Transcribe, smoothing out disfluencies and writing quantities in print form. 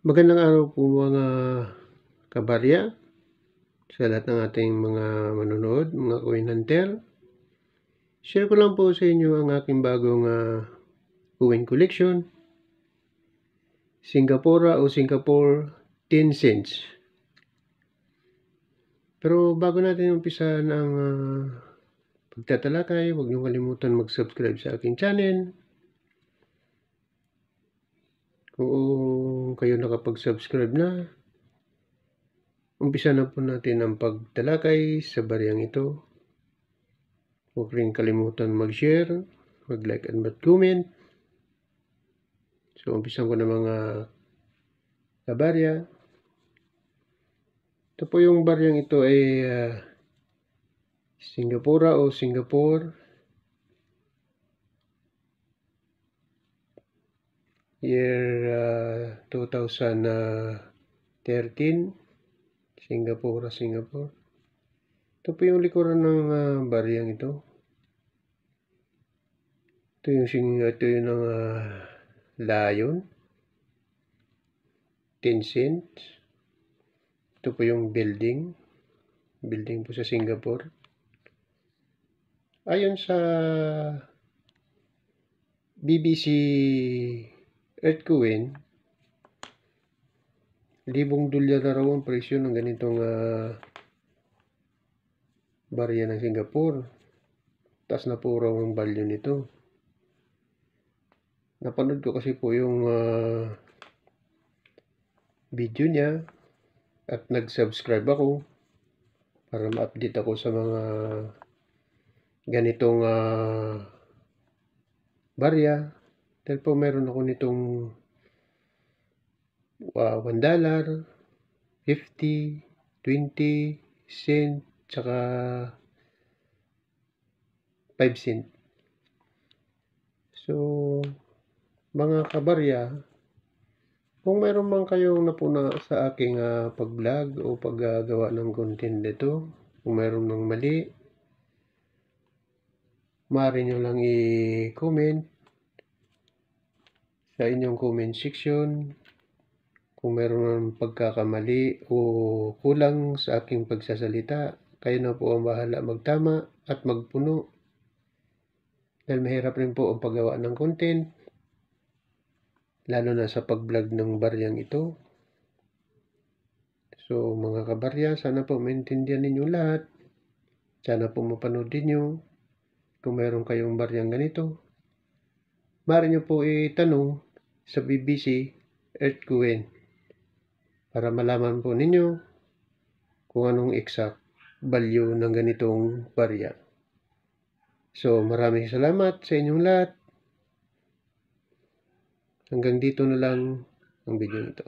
Magandang araw po mga kabarya, sa lahat ng ating mga manonood, mga coin hunter. Share ko lang po sa inyo ang aking bagong coin collection. Singapore o Singapore 10 cents. Pero bago natin umpisa ng pagtatalakay, huwag niyo kalimutan mag-subscribe sa aking channel. Kung kayo nakapag-subscribe na, umpisa na po natin ang pagtalakay sa baryang ito. Huwag rin kalimutan mag-share, mag-like and mag-comment. So, umpisan ko na mga kabarya. Ito po yung baryang ito ay Singapore o Singapore. Year 2013. Singapore. Ito po yung likuran ng baryang ito. Ito yung lion. 10 cents. Ito po yung building. Building po sa Singapore. Ayon sa BBC Earthcoin, $1,000 na raw ang presyo ng ganitong barya ng Singapore. Taas na po raw ang value nito. Napanood ko kasi po yung video niya at nag-subscribe ako para ma-update ako sa mga ganitong barya. Dahil po meron ako nitong $1, 50, 20 cent, tsaka 5 cent. So, mga kabarya, kung mayroon man kayong napuna sa aking pag-vlog o paggawa ng content dito, kung mayroon mang mali, maaari nyo lang i-comment sa inyong comment section. Kung mayroon ng pagkakamali o kulang sa aking pagsasalita, kayo na po ang bahala magtama at magpuno. Dahil mahirap rin po ang paggawa ng content, lalo na sa pag-vlog ng baryang ito. So mga kabarya, sana po maintindihan ninyo lahat. Sana po mapanood ninyo. Kung mayroon kayong baryang ganito, maaari nyo po itanong sa BBC Earthcoin para malaman po ninyo kung anong exact value ng ganitong barya. So maraming salamat sa inyong lahat. Hanggang dito na lang ang video nito.